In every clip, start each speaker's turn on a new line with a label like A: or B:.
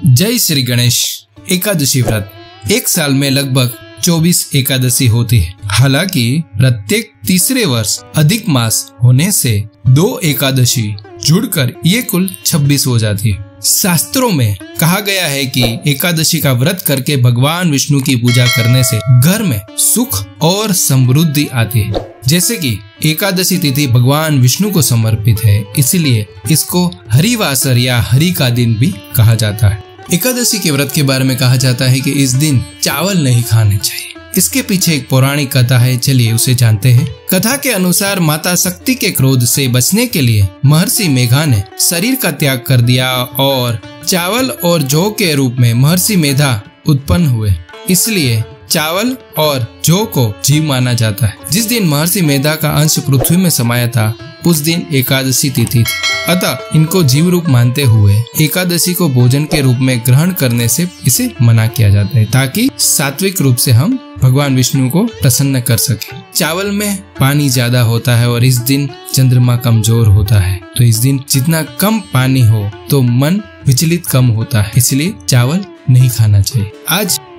A: जय श्री गणेश। एकादशी व्रत एक साल में लगभग 24 एकादशी होती है। हालांकि प्रत्येक तीसरे वर्ष अधिक मास होने से 2 एकादशी जुड़कर ये कुल 26 हो जाती है। शास्त्रों में कहा गया है कि एकादशी का व्रत करके भगवान विष्णु की पूजा करने से घर में सुख और समृद्धि आती है। जैसे कि एकादशी तिथि भगवान विष्णु को समर्पित है, इसलिए इसको हरिवासर या हरि का दिन भी कहा जाता है। एकादशी के व्रत के बारे में कहा जाता है कि इस दिन चावल नहीं खाने चाहिए। इसके पीछे एक पौराणिक कथा है, चलिए उसे जानते हैं। कथा के अनुसार माता शक्ति के क्रोध से बचने के लिए महर्षि मेघा ने शरीर का त्याग कर दिया और चावल और जौ के रूप में महर्षि मेधा उत्पन्न हुए। इसलिए चावल और जौ को जीव माना जाता है। जिस दिन महर्षि मेधा का अंश पृथ्वी में समाया था, उस दिन एकादशी तिथि थी। अतः इनको जीव रूप मानते हुए एकादशी को भोजन के रूप में ग्रहण करने से इसे मना किया जाता है, ताकि सात्विक रूप से हम भगवान विष्णु को प्रसन्न कर सके। चावल में पानी ज्यादा होता है और इस दिन चंद्रमा कमजोर होता है, तो इस दिन जितना कम पानी हो तो मन विचलित कम होता है, इसलिए चावल नहीं खाना चाहिए।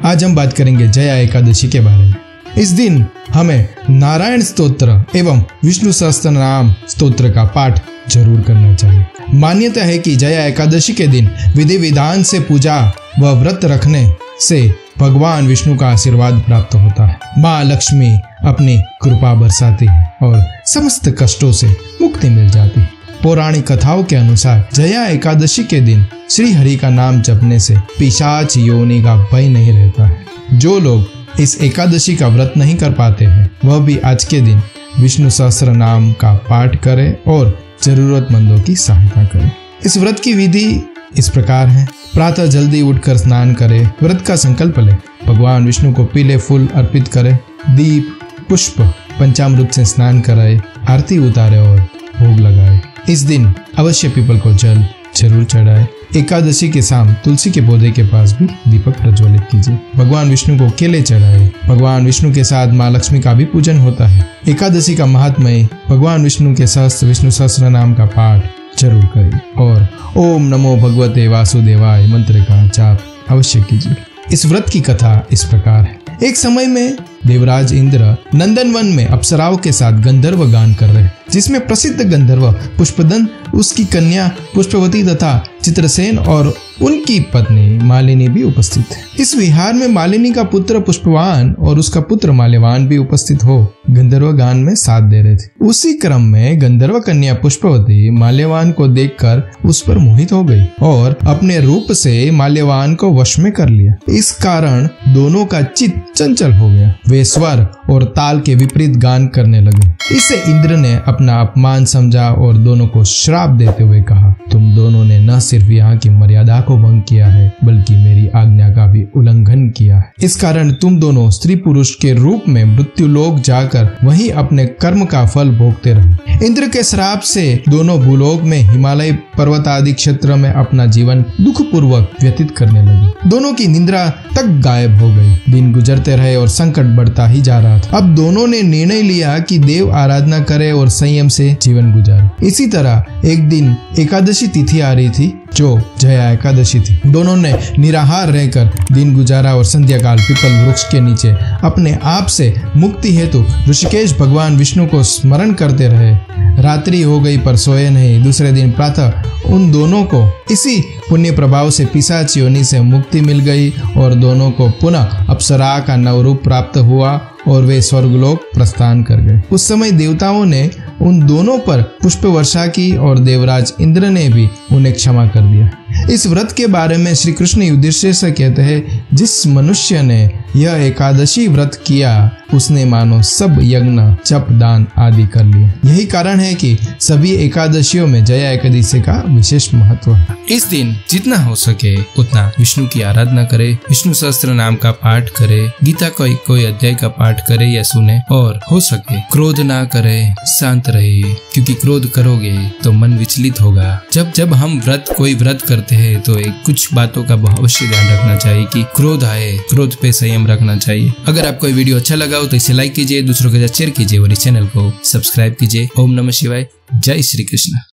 B: आज हम बात करेंगे जया एकादशी के बारे में। इस दिन हमें नारायण स्तोत्र एवं विष्णु सहस्त्र नाम स्तोत्र का पाठ जरूर करना चाहिए। मान्यता है कि जया एकादशी के दिन विधि विधान से पूजा व व्रत रखने से भगवान विष्णु का आशीर्वाद प्राप्त होता है। माँ लक्ष्मी अपनी कृपा बरसाती है और समस्त कष्टों से मुक्ति मिल जाती है। पौराणिक कथाओं के अनुसार जया एकादशी के दिन श्री हरि का नाम जपने से पिशाच योनि का भय नहीं रहता है। जो लोग इस एकादशी का व्रत नहीं कर पाते हैं, वह भी आज के दिन विष्णु सहस्त्र नाम का पाठ करें और जरूरतमंदों की सहायता करें। इस व्रत की विधि इस प्रकार है। प्रातः जल्दी उठकर स्नान करें, व्रत का संकल्प लें, भगवान विष्णु को पीले फूल अर्पित करें, दीप पुष्प पंचामृत से स्नान कराए, आरती उतारे और भोग लगाए। इस दिन अवश्य पीपल को जल जरूर चढ़ाए। एकादशी के शाम तुलसी के पौधे के पास भी दीपक प्रज्वलित कीजिए। भगवान विष्णु को केले चढ़ाए। भगवान विष्णु के साथ माँ लक्ष्मी का भी पूजन होता है। एकादशी का महात्म्य भगवान विष्णु के सहस्त्र विष्णु सहस्त्र नाम का पाठ जरूर करें और ओम नमो भगवते वासुदेवाय मंत्र का जाप अवश्य कीजिए। इस व्रत की कथा इस प्रकार है। एक समय में देवराज इंद्र नंदनवन में अप्सराओं के साथ गंधर्व गान कर रहे, जिसमें प्रसिद्ध गंधर्व पुष्पदंत, उसकी कन्या पुष्पवती तथा चित्रसेन और उनकी पत्नी मालिनी भी उपस्थित थे। इस विहार में मालिनी का पुत्र पुष्पवान और उसका पुत्र माल्यवान भी उपस्थित हो गंधर्व गान में साथ दे रहे थे। उसी क्रम में गंधर्व कन्या पुष्पवती माल्यवान को देखकर उस पर मोहित हो गई और अपने रूप से माल्यवान को वश में कर लिया। इस कारण दोनों का चित्त चंचल हो गया। वे स्वर और ताल के विपरीत गान करने लगे। इसे इंद्र ने अपना अपमान समझा और दोनों को श्राप देते हुए कहा, तुम दोनों ने न सिर्फ यहाँ की मर्यादा को भंग किया है, बल्कि मेरी आज्ञा का भी उल्लंघन किया है। इस कारण तुम दोनों स्त्री पुरुष के रूप में मृत्युलोक जाकर वहीं अपने कर्म का फल भोगते रहो। इंद्र के श्राप से दोनों भूलोक में हिमालय पर्वत आदि क्षेत्र में अपना जीवन दुख पूर्वक व्यतीत करने लगे। दोनों की निद्रा तक गायब हो गई। दिन गुजरते रहे और संकट बढ़ता ही जा रहा था। अब दोनों ने निर्णय लिया कि देव आराधना करे और संयम से जीवन गुजारे। इसी तरह एक दिन एकादशी तिथि आ रही थी, जो जया एकादशी थी। दोनों ने निराहार रहकर दिन गुजारा और संध्या काल पीपल वृक्ष के नीचे अपने आप से मुक्ति हेतु ऋषिकेश भगवान विष्णु को स्मरण करते रहे। रात्रि हो गई पर सोए नहीं। दूसरे दिन प्रातः उन दोनों को इसी पुण्य प्रभाव से पिशाच योनि से मुक्ति मिल गई और दोनों को पुनः अप्सरा का नवरूप प्राप्त हुआ और वे स्वर्गलोक प्रस्थान कर गए। उस समय देवताओं ने उन दोनों पर पुष्प वर्षा की और देवराज इंद्र ने भी उन्हें क्षमा कर दिया। इस व्रत के बारे में श्री कृष्ण युधिष्ठिर से कहते हैं, जिस मनुष्य ने यह एकादशी व्रत किया उसने मानो सब यज्ञ जप दान आदि कर लिया। यही कारण है कि सभी एकादशियों में जया एकादशी का विशेष महत्व है।
A: इस दिन जितना हो सके उतना विष्णु की आराधना करे, विष्णु सहस्त्र नाम का पाठ करे, गीता का कोई अध्याय का पाठ करे या सुने और हो सके क्रोध ना करे, शांत रहे, क्योंकि क्रोध करोगे तो मन विचलित होगा। जब हम कोई व्रत करते हैं तो कुछ बातों का अवश्य ध्यान रखना चाहिए कि क्रोध आए, क्रोध पे संयम रखना चाहिए। अगर आपको वीडियो अच्छा लगा हो तो इसे लाइक कीजिए, दूसरों के साथ शेयर कीजिए और इस चैनल को सब्सक्राइब कीजिए। ओम नमः शिवाय। जय श्री कृष्ण।